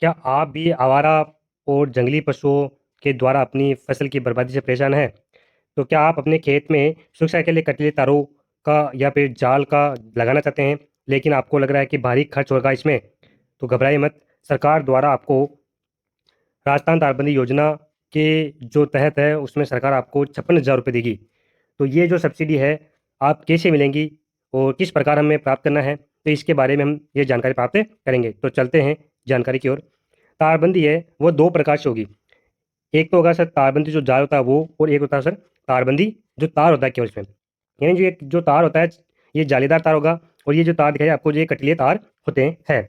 क्या आप भी आवारा और जंगली पशुओं के द्वारा अपनी फसल की बर्बादी से परेशान हैं? तो क्या आप अपने खेत में सुरक्षा के लिए कटीले तारों का या फिर जाल का लगाना चाहते हैं, लेकिन आपको लग रहा है कि भारी खर्च होगा इसमें? तो घबराइए मत। सरकार द्वारा आपको राजस्थान तारबंदी योजना के जो तहत है, उसमें सरकार आपको 56,000 रुपये देगी। तो ये जो सब्सिडी है, आप कैसे मिलेंगी और किस प्रकार हमें प्राप्त करना है, तो इसके बारे में हम ये जानकारी प्राप्त करेंगे। तो चलते हैं जानकारी की ओर। तारबंदी है वो 2 प्रकार से होगी। एक तो होगा सर तारबंदी जो जाल होता है वो, और एक होता है सर तारबंदी जो तार होता है केवल इसमें। यानी जो एक जो तार होता है, ये जालीदार तार होगा, और ये जो तार दिखाई आपको, ये कटीले तार होते हैं।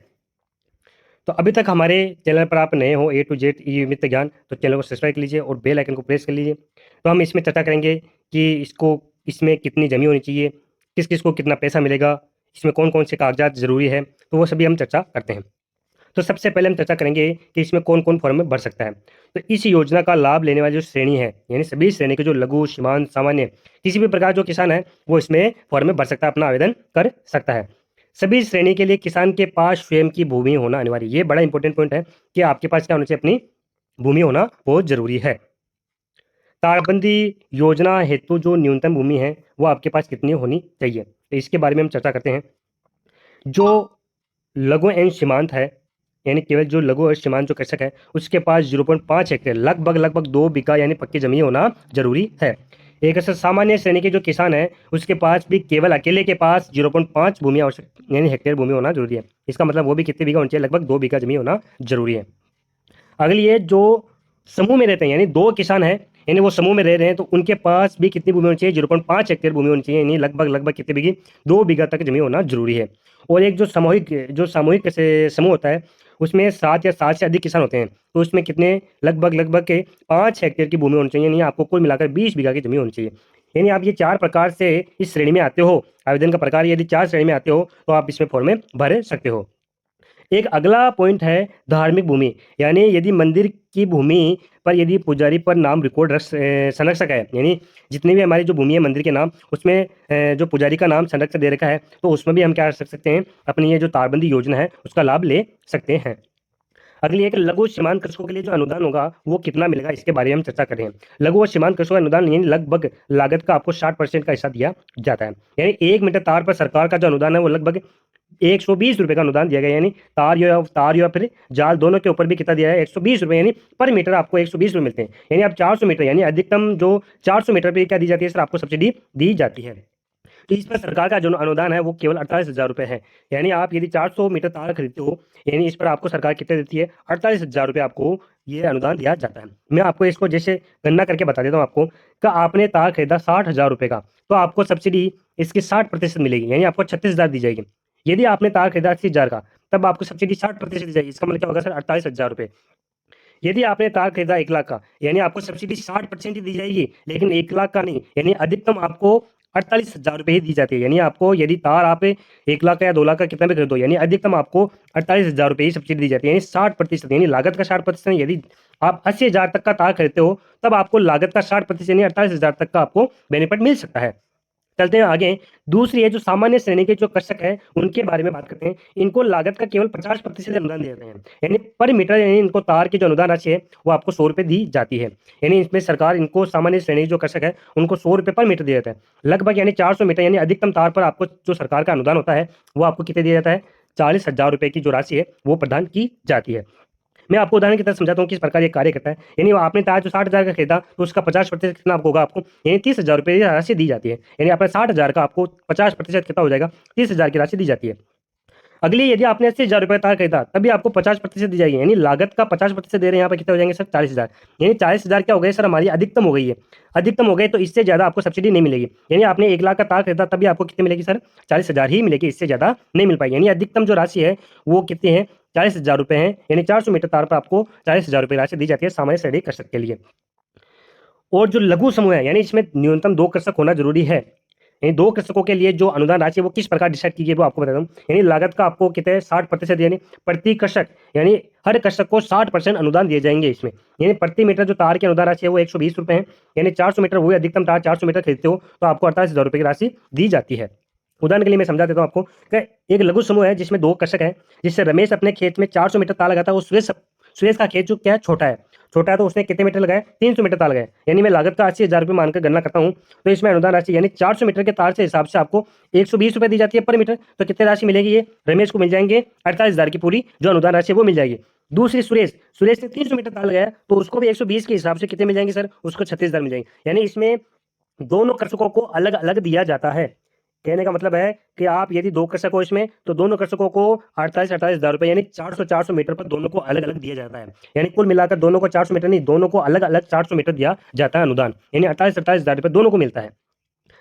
तो अभी तक हमारे चैनल पर आप नए हो ए टू जेड ई मित्र ज्ञान, तो चैनल को सब्सक्राइब कर लीजिए और बेल आइकन को प्रेस कर लीजिए। तो हम इसमें चर्चा करेंगे कि इसमें कितनी ज़मीन होनी चाहिए, किस किस को कितना पैसा मिलेगा, इसमें कौन कौन से कागजात ज़रूरी है, तो वो सभी हम चर्चा करते हैं। तो सबसे पहले हम चर्चा करेंगे कि इसमें कौन कौन फॉर्म में भर सकता है। तो इस योजना का लाभ लेने वाली जो श्रेणी है, यानी सभी श्रेणी के जो लघु सीमांत सामान्य किसी भी प्रकार जो किसान है, वो इसमें फॉर्म में भर सकता है, अपना आवेदन कर सकता है। सभी श्रेणी के लिए किसान के पास स्वयं की भूमि होना अनिवार्य। ये बड़ा इंपॉर्टेंट पॉइंट है कि आपके पास क्या होना चाहिए, अपनी भूमि होना बहुत जरूरी है। तारबंदी योजना हेतु जो न्यूनतम भूमि है वो आपके पास कितनी होनी चाहिए, तो इसके बारे में हम चर्चा करते हैं। जो लघु एवं सीमांत है, यानी केवल जो लघु और सीमांत जो कृषक है, उसके पास 0.5 हेक्टेयर लगभग 2 बीघा यानी पक्की जमीन होना जरूरी है। एक ऐसा सामान्य श्रेणी के जो किसान है, उसके पास भी केवल अकेले के पास 0.5 भूमि आवश्यक यानी हेक्टेयर भूमि होना जरूरी है। इसका मतलब वो भी कितने बीघा होना चाहिए, लगभग 2 बीघा जमीन होना जरूरी है। अगली है जो समूह में रहते हैं, यानी 2 किसान हैं, यानी वो समूह में रह रहे हैं, तो उनके पास भी कितनी भूमि होनी चाहिए, 0.5 हेक्टेयर भूमि होनी चाहिए, यानी लगभग कितने बीघी, 2 बीघा तक जमीन होना जरूरी है। और एक जो सामूहिक समूह होता है, उसमें 7 या 7 से अधिक किसान होते हैं, तो उसमें कितने लगभग के 5 हेक्टेयर की भूमि होनी चाहिए, यानी आपको कुल मिलाकर 20 बीघा की जमीन होनी चाहिए। यानी आप ये 4 प्रकार से इस श्रेणी में आते हो, आवेदन का प्रकार यदि 4 श्रेणी में आते हो, तो आप इसमें फॉर्म में भर सकते हो। एक अगला पॉइंट है धार्मिक भूमि, यानी यदि मंदिर की भूमि पर यदि पुजारी पर नाम रिकॉर्ड संरक्षक है, यानी जितनी भी हमारी जो भूमि है मंदिर के नाम, उसमें जो पुजारी का नाम संरक्षक दे रखा है, तो उसमें भी हम क्या कर सकते हैं, अपनी ये जो तारबंदी योजना है उसका लाभ ले सकते हैं। अगली एक लघु सीमांत कृषकों के लिए जो अनुदान होगा वो कितना मिलेगा, इसके बारे में हम चर्चा करें। लघु और सीमांत कृषकों का अनुदान यानी लगभग लागत का आपको 60% का हिस्सा दिया जाता है। यानी 1 मीटर तार पर सरकार का जो अनुदान है वो लगभग 120 रुपये का अनुदान दिया गया, यानी तार या फिर जाल दोनों के ऊपर भी कितना दिया है, 120 रुपये, यानी पर मीटर आपको 120 रुपये मिलते हैं। यानी आप 400 मीटर यानी अधिकतम जो 400 मीटर पे क्या दी जाती है सर, आपको सब्सिडी दी जाती है। तो इस पर सरकार का जो अनुदान है वो केवल 48,000 रुपये है। यानी आप यदि 400 मीटर तार खरीदते हो, यानी इस पर आपको सरकार कितने देती है, 48,000 रुपये आपको ये अनुदान दिया जाता है। मैं आपको इसको जैसे गणना करके बता देता हूँ आपको, कि आपने तार खरीदा 60,000 रुपये का, तो आपको सब्सिडी इसकी 60% मिलेगी, यानी आपको 36,000 दी जाएगी। यदि आपने तार खरीदा 80,000 का, तब आपको सब्सिडी 60% दी जाएगी, इसका मतलब क्या होगा सर, 48,000 रुपये। यदि आपने तार खरीदा 1 लाख का, यानी आपको सब्सिडी 60% ही दी जाएगी, लेकिन 1 लाख का नहीं, यानी अधिकतम आपको 48,000 रुपये ही दी जाती है। यानी आपको यदि तार आप 1 लाख का या 2 लाख का कितना भी खरीदो, यानी अधिकतम आपको 48,000 रुपये ही सब्सिडी दी जाती है, यानी 60%, यानी लागत का 60%। यदि आप 80,000 तक का तार खरीदते हो, तब आपको लागत का 60% यानी 48,000 तक का आपको बेनिफिट मिल सकता है। चलते हैं आगे। दूसरी है जो सामान्य श्रेणी के जो कृषक हैं, उनके बारे में बात करते हैं। इनको लागत का केवल 50% अनुदान दिए जाते हैं, यानी पर मीटर, यानी इनको तार की जो अनुदान राशि है वो आपको 100 रुपये दी जाती है। यानी इसमें सरकार इनको सामान्य श्रेणी के जो कृषक है उनको 100 रुपये पर मीटर दिया जाता है, लगभग यानी 400 मीटर, यानी अधिकतम तार पर आपको जो सरकार का अनुदान होता है वो आपको कितने दिया जाता है, 40,000 रुपये की जो राशि है वो प्रदान की जाती है। मैं आपको उदाहरण की तरह समझाता हूँ किस प्रकार ये कार्य करता है। यानी आपने तार जो 60,000 का खरीदा, तो उसका 50% कितना आपको होगा, आपको यानी 30,000 रुपये की राशि दी जाती है। यानी आपने 60,000 का, आपको 50% कितना हो जाएगा, 30,000 की राशि दी जाती है। अगली यदि आपने 80,000 रुपये तार खरीदा, तभी आपको 50% दी जाएगी, यानी लागत का 50% दे रहे हैं, यहाँ पर कितने हो जाएंगे सर, 40,000। यानी 40,000 क्या हो गए सर, हमारी अधिकतम हो गई है, अधिकतम हो गए, तो इससे ज़्यादा आपको सब्सिडी नहीं मिलेगी। यानी आपने 1 लाख का तार खरीदा, तभी आपको कितनी मिलेगी सर, 40,000 ही मिलेगी, इससे ज़्यादा नहीं मिल पाएगी। यानी अधिकतम जो राशि है वो कितनी है, 40,000 रुपये है, यानी 400 मीटर तार पर आपको 40,000 रुपये राशि दी जाती है सामान्य श्रेणी कृषक के लिए। और जो लघु समूह है, यानी इसमें न्यूनतम 2 कृषक होना जरूरी है। यानी 2 कृषकों के लिए जो अनुदान राशि है वो किस प्रकार डिसाइड की गई है वो आपको बता दूं। यानी लागत का आपको कितने 60%, यानी प्रति कृषक, यानी हर कृषक को 60% अनुदान दिए जाएंगे इसमें। यानी प्रति मीटर जो तार की अनुदान राशि है वो 120 रुपये है, यानी 400 मीटर, वही अधिकतम तार 400 मीटर खरीदते हो तो आपको 48,000 रुपये की राशि दी जाती है। उदाहरण के लिए मैं समझा देता हूँ आपको कि एक लघु समूह है जिसमें 2 कृषक हैं, जिससे रमेश अपने खेत में 400 मीटर तार लगाता है और सुरेश का खेत जो क्या है छोटा है तो उसने कितने मीटर लगाए, 300 मीटर तार लगाए। यानी मैं लागत का 80,000 रुपये मानकर गणना करता हूँ, तो इसमें अनुदान राशि यानी 400 मीटर के तार से हिसाब से आपको 120 रुपये दी जाती है पर मीटर। तो कितने राशि मिलेगी, ये रमेश को मिल जाएंगे 48,000 की पूरी जो अनुदान राशि है वो मिल जाएगी। दूसरी सुरेश ने 300 मीटर तार लगाया तो उसको भी 120 के हिसाब से कितने मिल जाएंगे सर, उसको 36,000 मिल जाएंगे। यानी इसमें दोनों कृषकों को अलग अलग दिया जाता है। कहने का मतलब है कि आप यदि 2 कृषक हो इसमें तो दोनों कृषकों को 48,000 रुपए यानी 400 मीटर पर दोनों को अलग अलग दिया जाता है। यानी कुल मिलाकर दोनों को 400 मीटर नहीं, दोनों को अलग अलग 400 मीटर दिया जाता है अनुदान, यानी 48,000 रुपए दोनों को मिलता है।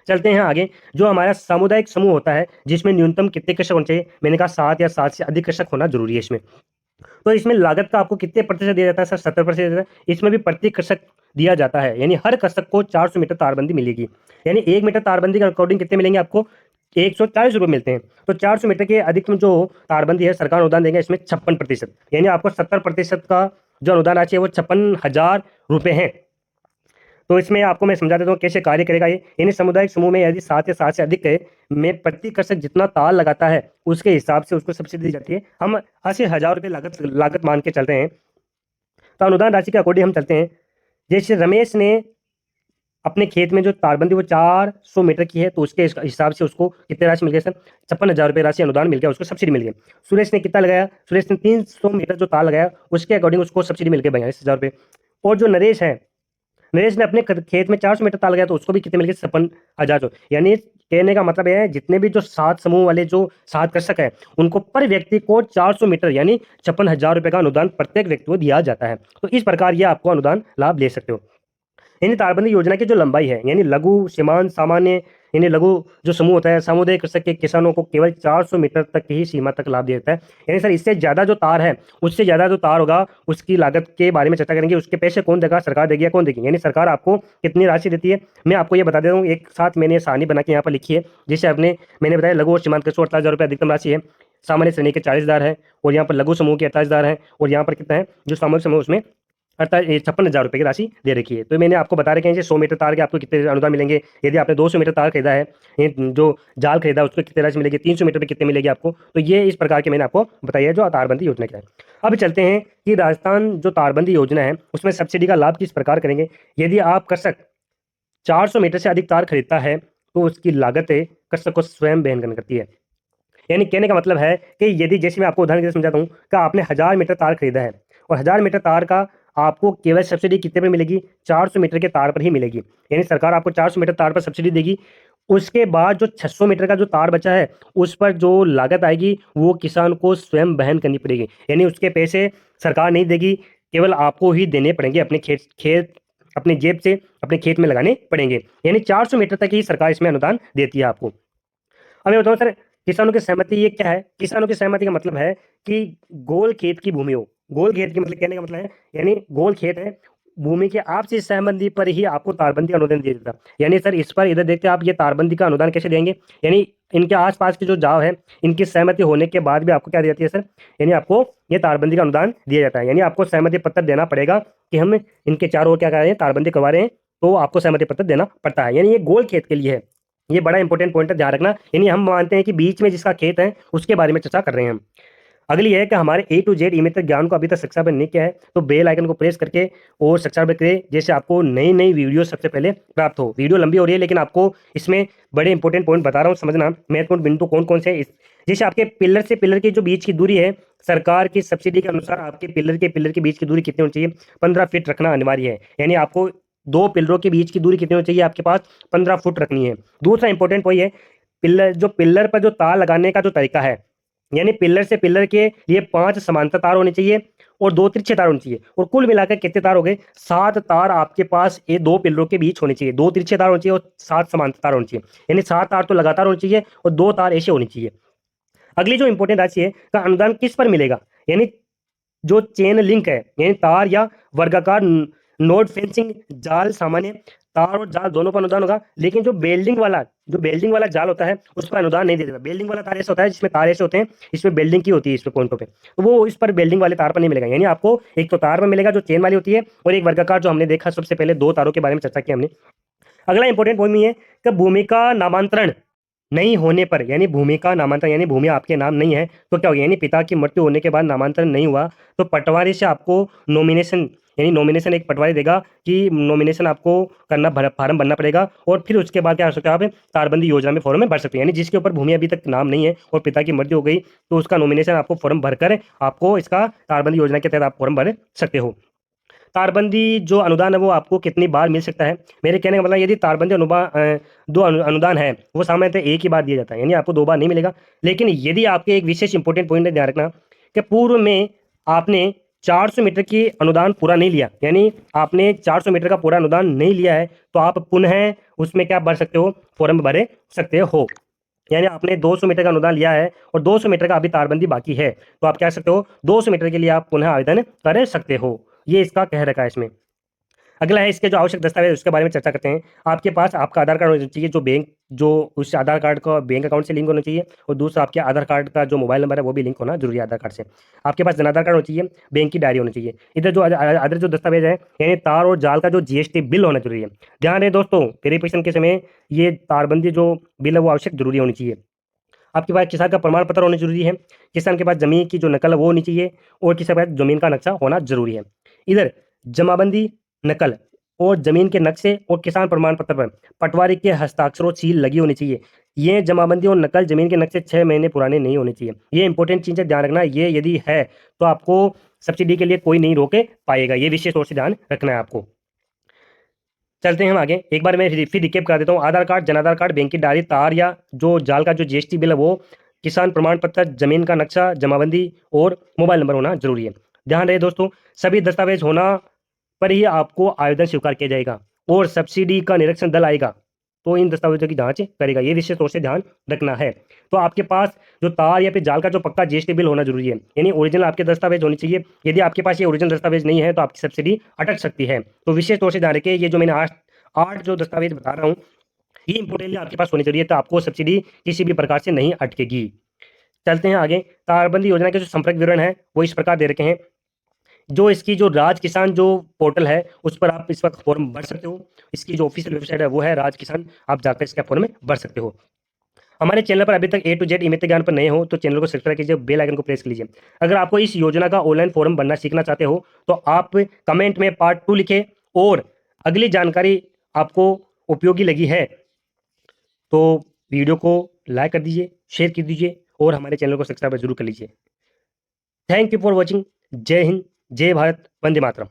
चलते हैं आगे। जो हमारा सामुदायिक समूह होता है जिसमें न्यूनतम कितने कृषक होने चाहिए, मैंने कहा 7 या 7 से अधिक कृषक होना जरूरी है इसमें। तो इसमें लागत का आपको कितने प्रतिशत दिया जाता है सर, 70% दिया जाता है। इसमें भी प्रति कृषक दिया जाता है, यानी हर कृषक को 400 मीटर तारबंदी मिलेगी। यानी 1 मीटर तारबंदी के अकॉर्डिंग कितने मिलेंगे आपको, 140 रुपये मिलते हैं। तो 400 मीटर के अधिकतम जो तारबंदी है सरकार अनुदान देंगे इसमें 56%, यानी आपको 70% का जो अनुदान राशि है वो 56,000 रुपये है। तो इसमें आपको मैं समझा देता हूँ कैसे कार्य करेगा ये। यानी सामुदायिक समूह में यदि 7 या 7 से अधिक है में प्रति कृषक जितना तार लगाता है उसके हिसाब से उसको सब्सिडी दी जाती है। हम 80,000 रुपये लागत मान के चल रहे हैं। तो अनुदान राशि के अकॉर्डिंग हम चलते हैं। जैसे रमेश ने अपने खेत में जो तारबंदी वो 400 मीटर की है तो उसके हिसाब से उसको कितने राशि मिल गए सर, 56,000 रुपये राशि अनुदान मिल गया, उसको सब्सिडी मिल गई। सुरेश ने कितना लगाया, सुरेश ने 300 मीटर जो तार लगाया उसके अकॉर्डिंग उसको सब्सिडी मिल गई 42,000 रुपये। और जो नरेश है, नरेश ने अपने खेत में 400 मीटर तार लगाया तो उसको भी कितने मिल गए, 56,000। यानी कहने का मतलब है जितने भी जो 7 समूह वाले जो 7 कृषक है उनको पर व्यक्ति को 400 मीटर यानी 56,000 रुपये का अनुदान प्रत्येक व्यक्ति को दिया जाता है। तो इस प्रकार ये आपको अनुदान लाभ ले सकते हो। यानी तारबंदी योजना की जो लंबाई है यानी लघु सीमांत सामान्य यानी लघु जो समूह होता है सामुदायिक कृषक के किसानों को केवल 400 मीटर तक की ही सीमा तक लाभ दिया जाता है। यानी सर इससे ज़्यादा जो तार है उससे ज़्यादा जो तार होगा उसकी लागत के बारे में चर्चा करेंगे। उसके पैसे कौन देगा, सरकार देगी या कौन देगी, यानी सरकार आपको कितनी राशि देती है मैं आपको ये बता देता हूँ। एक साथ मैंने सारणी बना के यहाँ पर लिखी है, जैसे मैंने बताया लघु और सीमांत कृषि 48,000 रुपये अधिकतम राशि है, सामान्य श्रेणी के 40,000 है और यहाँ पर लघु समूह के 48,000 है और यहाँ पर कितना है जो सामूहिक समूह उसमें 56,000 रुपये की राशि दे रखी है। तो मैंने आपको बता रखे हैं 100 मीटर तार के आपको कितने अनुदान मिलेंगे, यदि आपने 200 मीटर तार खरीदा है, ये जो जाल खरीदा उसको कितने राशि मिलेगी, 300 मीटर पे कितने मिलेगी आपको। तो ये इस प्रकार के मैंने आपको बताया है जो तारबंदी योजना क्या है। अब चलते हैं कि राजस्थान जो तारबंदी योजना है उसमें सब्सिडी का लाभ किस प्रकार करेंगे। यदि आप कृषक 400 मीटर से अधिक तार खरीदता है तो उसकी लागत कृषक को स्वयं वहन करती है। यानी कहने का मतलब है कि यदि जैसे मैं आपको उदाहरण के समझाता हूँ कि आपने 1000 मीटर तार खरीदा है और 1000 मीटर तार का आपको केवल सब्सिडी कितने पर मिलेगी, 400 मीटर के तार पर ही मिलेगी। यानी सरकार आपको 400 मीटर तार पर सब्सिडी देगी। उसके बाद जो 600 मीटर का जो तार बचा है उस पर जो लागत आएगी वो किसान को स्वयं वहन करनी पड़ेगी। यानी उसके पैसे सरकार नहीं देगी, केवल आपको ही देने पड़ेंगे, अपने खेत अपनी जेब से अपने खेत में लगाने पड़ेंगे। यानी 400 मीटर तक ही सरकार इसमें अनुदान देती है आपको। अब मैं बताऊँ सर किसानों की सहमति ये क्या है। किसानों की सहमति का मतलब है कि गोल खेत की भूमि हो, गोल खेत की मतलब कहने का मतलब है यानी गोल खेत है, भूमि के आपसी सहमति पर ही आपको तारबंदी अनुदान दिया जाता है। यानी सर इस पर इधर देखते हैं आप ये तारबंदी का अनुदान कैसे देंगे, यानी इनके आसपास के जो गाँव है इनकी सहमति होने के बाद भी आपको क्या दी जाती है सर, यानी आपको ये तारबंदी का अनुदान दिया जाता है। यानी आपको सहमति पत्र देना पड़ेगा कि हम इनके चारों ओर क्या कर रहे हैं, तारबंदी करवा रहे हैं, तो आपको सहमति पत्र देना पड़ता है। यानी ये गोल खेत के लिए है, ये बड़ा इंपॉर्टेंट पॉइंट है, ध्यान रखना। यानी हम मानते हैं कि बीच में जिसका खेत है उसके बारे में चर्चा कर रहे हैं हम। अगली है कि हमारे A to Z ईमेल तक ज्ञान को अभी तक सब्सक्राइब नहीं किया है तो बेल आइकन को प्रेस करके और सब्सक्राइब करें, जैसे आपको नई नई वीडियो सबसे पहले प्राप्त हो। वीडियो लंबी हो रही है लेकिन आपको इसमें बड़े इंपॉर्टेंट पॉइंट बता रहा हूँ, समझना महत्वपूर्ण बिंदु कौन कौन से है। जैसे आपके पिलर से पिलर की जो बीच की दूरी है सरकार की सब्सिडी के अनुसार आपके पिलर के बीच की दूरी कितनी होनी चाहिए, 15 फीट रखना अनिवार्य है। यानी आपको 2 पिलरों के बीच की दूरी कितनी होनी चाहिए, आपके पास 15 फुट रखनी है। दूसरा इंपॉर्टेंट वही है पिलर पर जो तार लगाने का जो तरीका है, यानी पिलर से पिलर के लिए 5 समांतर तार होने चाहिए और 2 तिरछे तार होने चाहिए। और कुल मिलाकर कितने तार हो गए, 7 तार आपके पास ये 2 पिलरों के बीच होने चाहिए, 2 तिरछे तार होने चाहिए और 7 समांतर तार होने चाहिए। यानी 7 तार तो लगातार होने चाहिए और 2 तार ऐसे होने चाहिए। अगली जो इंपॉर्टेंट राशि है का अनुदान किस पर मिलेगा, यानी जो चेन लिंक है यानी तार या वर्गाकार नोड फेंसिंग जाल, सामान्य तार और जाल दोनों पर अनुदान होगा। लेकिन जो बेल्डिंग वाला जाल होता है उस पर अनुदान नहीं देता। बेल्डिंग वाला तार ऐसा होता है जिसमें तार ऐसे होते हैं, इसमें बेल्डिंग की होती है, इस पे पॉइंटों पे, तो वो इस पर बेल्डिंग वाले तार पर नहीं मिलेगा। यानी आपको एक तो तार में मिलेगा जो चेन वाली होती है और एक वर्गाकार जो हमने देखा सबसे पहले 2 तारों के बारे में चर्चा की हमने। अगला इंपॉर्टेंट पॉइंट ये है कि भूमि का नामांतरण नहीं होने पर यानी भूमि का नामांतरण यानी भूमि आपके नाम नहीं है तो क्या होगा, यानी पिता की मृत्यु होने के बाद नामांतरण नहीं हुआ तो पटवारी से आपको नॉमिनेशन यानी नॉमिनेशन एक पटवारी देगा कि नॉमिनेशन आपको करना फार्म भरना पड़ेगा और फिर उसके बाद क्या कर सकते हो आप तारबंदी योजना में फॉर्म में भर सकते हैं। यानी जिसके ऊपर भूमि अभी तक नाम नहीं है और पिता की मृत्यु हो गई तो उसका नॉमिनेशन आपको फॉर्म भरकर आपको इसका तारबंदी योजना के तहत आप फॉर्म भर सकते हो। तारबंदी जो अनुदान है वो आपको कितनी बार मिल सकता है? मेरे कहने का मतलब यदि तारबंदी दो अनुदान है वो सामान्यतः एक ही बार दिया जाता है यानी आपको 2 बार नहीं मिलेगा। लेकिन यदि आपके एक विशेष इंपॉर्टेंट पॉइंट है ध्यान रखना कि पूर्व में आपने 400 मीटर की अनुदान पूरा नहीं लिया यानी आपने 400 मीटर का पूरा अनुदान नहीं लिया है तो आप पुनः उसमें क्या भर सकते हो, फॉर्म भर सकते हो। यानी आपने 200 मीटर का अनुदान लिया है और 200 मीटर का अभी तारबंदी बाकी है तो आप क्या कर सकते हो, 200 मीटर के लिए आप पुनः आवेदन कर सकते हो। ये इसका कह रखा है इसमें। अगला है इसके जो आवश्यक दस्तावेज उसके बारे में चर्चा करते हैं। आपके पास आपका आधार कार्ड होना चाहिए, जो उस आधार कार्ड का बैंक अकाउंट से लिंक होना चाहिए और दूसरा आपके आधार कार्ड का जो मोबाइल नंबर है वो भी लिंक होना जरूरी है आधार कार्ड से। आपके पास जनाधार कार्ड होना चाहिए, बैंक की डायरी होनी चाहिए। इधर जो अदर जो दस्तावेज है यानी तार और जाल का जो जीएसटी बिल होना जरूरी है। ध्यान रहे दोस्तों, वेरिफिकेशन के समय ये तारबंदी जो बिल है वो आवश्यक जरूरी होनी चाहिए। आपके पास किसान का प्रमाण पत्र होना जरूरी है, किसान के पास जमीन की जो नकल है वो होनी चाहिए और किसी के पास जमीन का नक्शा होना जरूरी है। इधर जमाबंदी नकल और जमीन के नक्शे और किसान प्रमाण पत्र पर पटवारी के हस्ताक्षर और सील लगी होनी चाहिए। ये जमाबंदी और नकल जमीन के नक्शे 6 महीने पुराने नहीं होने चाहिए। ये इंपॉर्टेंट चीज़ है, ध्यान रखना। ये यदि है तो आपको सब्सिडी के लिए कोई नहीं रोके पाएगा, ये विशेष तौर से ध्यान रखना है आपको। चलते हैं हम आगे। एक बार मैं फिर रिकेप कर देता हूँ। आधार कार्ड, जनाधार कार्ड, बैंक की डायरी, तार या जो जाल का जो जीएसटी बिल है वो, किसान प्रमाण पत्र, जमीन का नक्शा, जमाबंदी और मोबाइल नंबर होना जरूरी है। ध्यान रहे दोस्तों, सभी दस्तावेज होना पर ही आपको आवेदन स्वीकार किया जाएगा और सब्सिडी का निरीक्षण दल आएगा तो इन दस्तावेजों की जांच करेगा। ये विशेष तौर से ध्यान रखना है। तो आपके पास जो तार या फिर जाल का जो पक्का जीएसटी बिल होना जरूरी है यानी ओरिजिनल आपके दस्तावेज होनी चाहिए। यदि आपके पास ये ओरिजिनल दस्तावेज नहीं है तो आपकी सब्सिडी अटक सकती है। तो विशेष तौर से ध्यान रखिए, ये जो मैंने आठ आठ जो दस्तावेज बता रहा हूँ ये इंपोर्टेंटली आपके पास होनी चाहिए तो आपको सब्सिडी किसी भी प्रकार से नहीं अटकेगी। चलते हैं आगे। तारबंदी योजना के जो संपर्क विवरण है वो इस प्रकार दे रखे हैं। जो इसकी जो राज किसान जो पोर्टल है उस पर आप इस वक्त फॉर्म भर सकते हो। इसकी जो ऑफिशियल वेबसाइट है वो है राज किसान, आप जाकर इसका फॉर्म में भर सकते हो। हमारे चैनल पर अभी तक ए टू जेड ई ज्ञान पर नए हो तो चैनल को सब्सक्राइब कीजिए, बेल आइकन को प्रेस कीजिए। अगर आपको इस योजना का ऑनलाइन फॉर्म भरना सीखना चाहते हो तो आप कमेंट में पार्ट 2 लिखें और अगली जानकारी आपको उपयोगी लगी है तो वीडियो को लाइक कर दीजिए, शेयर कर दीजिए और हमारे चैनल को सब्सक्राइब जरूर कर लीजिए। Thank you for watching. जय हिंद, जय भारत, वंदे मातरम।